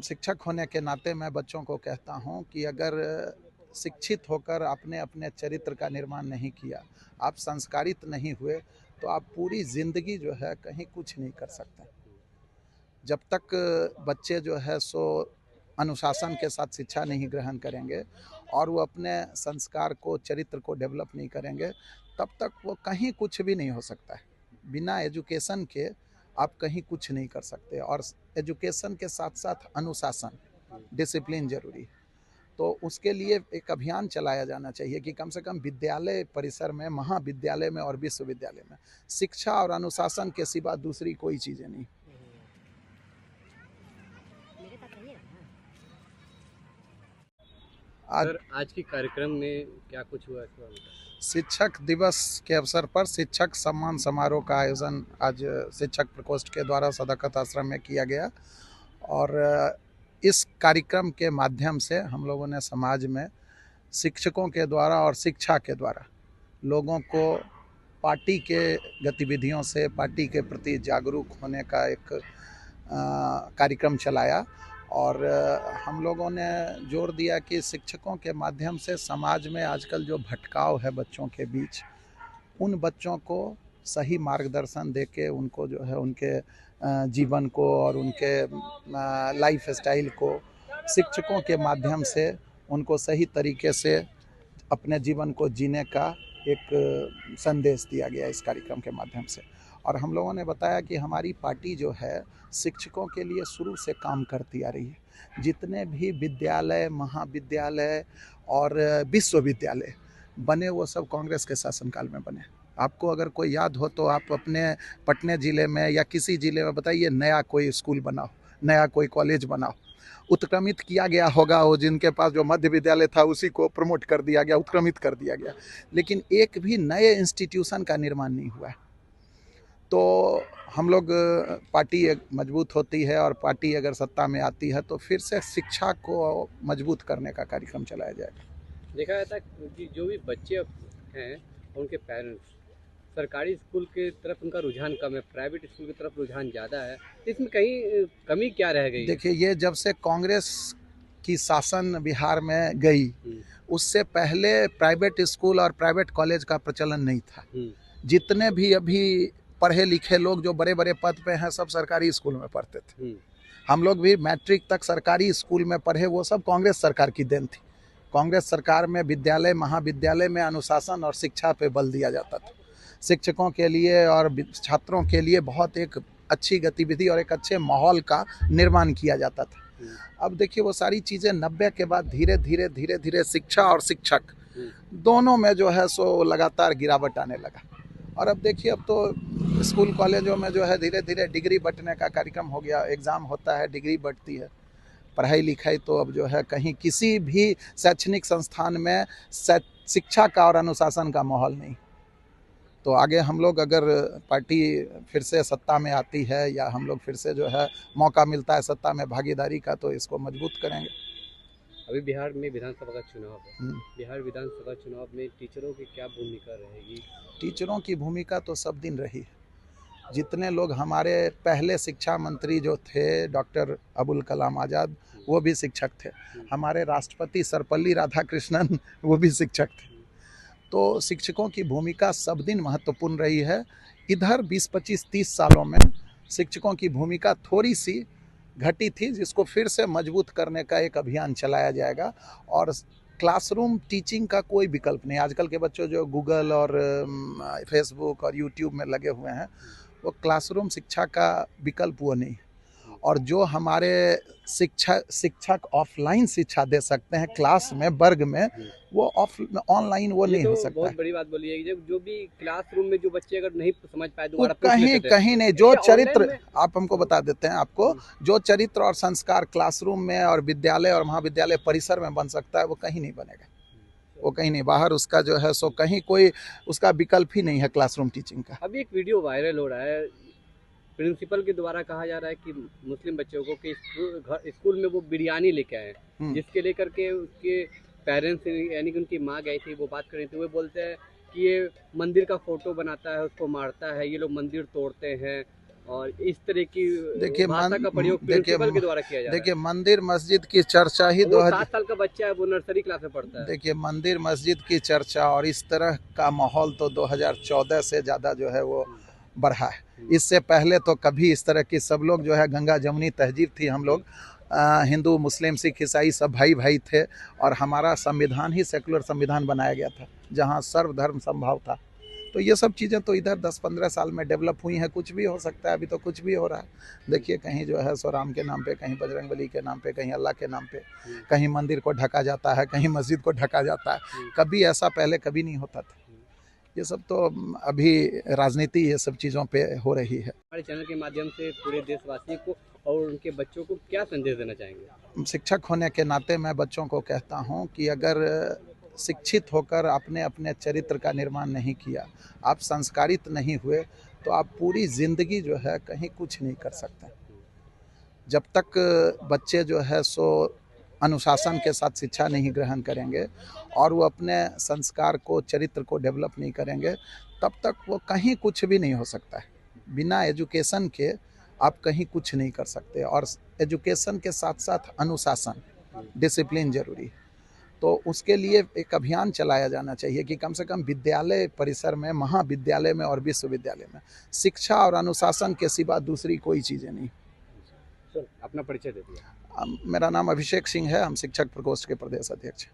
शिक्षक होने के नाते मैं बच्चों को कहता हूं कि अगर शिक्षित होकर आपने अपने चरित्र का निर्माण नहीं किया, आप संस्कारित नहीं हुए, तो आप पूरी ज़िंदगी जो है कहीं कुछ नहीं कर सकते। जब तक बच्चे जो है सो अनुशासन के साथ शिक्षा नहीं ग्रहण करेंगे और वो अपने संस्कार को, चरित्र को डेवलप नहीं करेंगे, तब तक वो कहीं कुछ भी नहीं हो सकता है। बिना एजुकेशन के आप कहीं कुछ नहीं कर सकते, और एजुकेशन के साथ साथ अनुशासन, डिसिप्लिन जरूरी है। तो उसके लिए एक अभियान चलाया जाना चाहिए कि कम से कम विद्यालय परिसर में, महाविद्यालय में और विश्वविद्यालय में शिक्षा और अनुशासन के सिवा दूसरी कोई चीज़ें नहीं। आज के कार्यक्रम में क्या कुछ हुआ? शिक्षक दिवस के अवसर पर शिक्षक सम्मान समारोह का आयोजन आज शिक्षक प्रकोष्ठ के द्वारा सदाकत आश्रम में किया गया, और इस कार्यक्रम के माध्यम से हम लोगों ने समाज में शिक्षकों के द्वारा और शिक्षा के द्वारा लोगों को पार्टी के गतिविधियों से, पार्टी के प्रति जागरूक होने का एक कार्यक्रम चलाया। और हम लोगों ने जोर दिया कि शिक्षकों के माध्यम से समाज में आजकल जो भटकाव है बच्चों के बीच, उन बच्चों को सही मार्गदर्शन देके उनको जो है उनके जीवन को और उनके लाइफ स्टाइल को शिक्षकों के माध्यम से उनको सही तरीके से अपने जीवन को जीने का एक संदेश दिया गया इस कार्यक्रम के माध्यम से। और हम लोगों ने बताया कि हमारी पार्टी जो है शिक्षकों के लिए शुरू से काम करती आ रही है। जितने भी विद्यालय, महाविद्यालय और विश्वविद्यालय बने वो सब कांग्रेस के शासनकाल में बने। आपको अगर कोई याद हो तो आप अपने पटने ज़िले में या किसी ज़िले में बताइए, नया कोई स्कूल बनाओ, नया कोई कॉलेज बनाओ। उत्क्रमित किया गया होगा, वो जिनके पास जो मध्य विद्यालय था उसी को प्रमोट कर दिया गया, उत्क्रमित कर दिया गया, लेकिन एक भी नए इंस्टीट्यूशन का निर्माण नहीं हुआ है। तो हम लोग, पार्टी मजबूत होती है और पार्टी अगर सत्ता में आती है तो फिर से शिक्षा को मजबूत करने का कार्यक्रम चलाया जाएगा। देखा जाता है कि जो भी बच्चे हैं उनके पेरेंट्स सरकारी स्कूल की तरफ उनका रुझान कम है, प्राइवेट स्कूल की तरफ रुझान ज़्यादा है। इसमें कहीं कमी क्या रह गई? देखिए, ये जब से कांग्रेस की शासन बिहार में गई, उससे पहले प्राइवेट स्कूल और प्राइवेट कॉलेज का प्रचलन नहीं था। जितने भी अभी पढ़े लिखे लोग जो बड़े बड़े पद पे हैं, सब सरकारी स्कूल में पढ़ते थे। हम लोग भी मैट्रिक तक सरकारी स्कूल में पढ़े, वो सब कांग्रेस सरकार की देन थी। कांग्रेस सरकार में विद्यालय, महाविद्यालय में अनुशासन और शिक्षा पे बल दिया जाता था। शिक्षकों के लिए और छात्रों के लिए बहुत एक अच्छी गतिविधि और एक अच्छे माहौल का निर्माण किया जाता था। अब देखिए, वो सारी चीज़ें 90 के बाद धीरे धीरे शिक्षा और शिक्षक दोनों में जो है सो लगातार गिरावट आने लगा। और अब देखिए, अब तो स्कूल कॉलेजों में जो है धीरे धीरे डिग्री बंटने का कार्यक्रम हो गया। एग्ज़ाम होता है, डिग्री बढ़ती है। पढ़ाई लिखाई तो अब जो है कहीं किसी भी शैक्षणिक संस्थान में शिक्षा का और अनुशासन का माहौल नहीं। तो आगे हम लोग, अगर पार्टी फिर से सत्ता में आती है या हम लोग फिर से जो है मौका मिलता है सत्ता में भागीदारी का, तो इसको मजबूत करेंगे। अभी बिहार में विधानसभा का चुनाव है। बिहार विधानसभा चुनाव में टीचरों की क्या भूमिका रहेगी? टीचरों की भूमिका तो सब दिन रही है। जितने लोग हमारे पहले शिक्षा मंत्री जो थे डॉक्टर अबुल कलाम आज़ाद, वो भी शिक्षक थे। हमारे राष्ट्रपति सर्वपल्ली राधाकृष्णन, वो भी शिक्षक थे। तो शिक्षकों की भूमिका सब दिन महत्वपूर्ण रही है। इधर 20, 25, 30 सालों में शिक्षकों की भूमिका थोड़ी सी घटी थी, जिसको फिर से मजबूत करने का एक अभियान चलाया जाएगा। और क्लासरूम टीचिंग का कोई विकल्प नहीं। आजकल के बच्चों जो गूगल और फेसबुक और यूट्यूब में लगे हुए हैं, वो क्लासरूम शिक्षा का विकल्प वो नहीं है। और जो हमारे शिक्षक ऑफलाइन शिक्षा दे सकते हैं क्लास में, वर्ग में, वो ऑनलाइन वो नहीं हो सकता। बहुत बड़ी बात बोली है कि जो भी क्लासरूम में जो बच्चे अगर नहीं समझ पाए, दोबारा कहीं नहीं, जो चरित्र, आप हमको बता देते हैं आपको, जो चरित्र और संस्कार क्लासरूम में और विद्यालय और महाविद्यालय परिसर में बन सकता है, वो कहीं नहीं बनेगा। वो कहीं नहीं, बाहर उसका जो है सो कहीं कोई उसका विकल्प ही नहीं है क्लासरूम टीचिंग का। अभी एक वीडियो वायरल हो रहा है, प्रिंसिपल के द्वारा कहा जा रहा है कि मुस्लिम बच्चों को कि स्कूल में वो बिरयानी लेके आए, जिसके लेकर के उसके पेरेंट्स यानी कि उनकी माँ गई थी, वो बात कर रही थी। वो बोलते हैं कि ये मंदिर का फोटो बनाता है, उसको मारता है, ये लोग मंदिर तोड़ते हैं। और इस तरह की देखिए भाषा का प्रयोग प्रिंसिपल के द्वारा किया जा रहा है। देखिए मंदिर मस्जिद की चर्चा ही वो 7 साल का बच्चा है, वो नर्सरी क्लास में पढ़ता है। देखिए मंदिर मस्जिद की चर्चा और इस तरह का माहौल तो 2014 से ज़्यादा जो है वो बढ़ा है। इससे पहले तो कभी इस तरह की सब लोग जो है गंगा जमुनी तहजीब थी, हम लोग हिंदू मुस्लिम सिख ईसाई सब भाई भाई थे और हमारा संविधान ही सेकुलर संविधान बनाया गया था जहाँ सर्वधर्म संभाव था। तो ये सब चीज़ें तो इधर 10-15 साल में डेवलप हुई हैं। कुछ भी हो सकता है, अभी तो कुछ भी हो रहा है। देखिए कहीं जो है सो राम के नाम पे, कहीं बजरंगबली के नाम पे, कहीं अल्लाह के नाम पे, कहीं मंदिर को ढका जाता है, कहीं मस्जिद को ढका जाता है। कभी ऐसा पहले कभी नहीं होता था। ये सब तो अभी राजनीति ये सब चीज़ों पे हो रही है। हमारे चैनल के माध्यम से पूरे देशवासियों को और उनके बच्चों को क्या संदेश देना चाहेंगे? शिक्षक होने के नाते मैं बच्चों को कहता हूँ कि अगर शिक्षित होकर अपने अपने चरित्र का निर्माण नहीं किया, आप संस्कारित नहीं हुए, तो आप पूरी ज़िंदगी जो है कहीं कुछ नहीं कर सकते। जब तक बच्चे जो है सो अनुशासन के साथ शिक्षा नहीं ग्रहण करेंगे और वो अपने संस्कार को, चरित्र को डेवलप नहीं करेंगे, तब तक वो कहीं कुछ भी नहीं हो सकता है। बिना एजुकेशन के आप कहीं कुछ नहीं कर सकते और एजुकेशन के साथ साथ अनुशासन, डिसिप्लिन जरूरी है। तो उसके लिए एक अभियान चलाया जाना चाहिए कि कम से कम विद्यालय परिसर में, महाविद्यालय में और विश्वविद्यालय में शिक्षा और अनुशासन के सिवा दूसरी कोई चीज़ें नहीं। अपना परिचय दे दिया। मेरा नाम अभिषेक सिंह है, हम शिक्षक प्रकोष्ठ के प्रदेश अध्यक्ष हैं।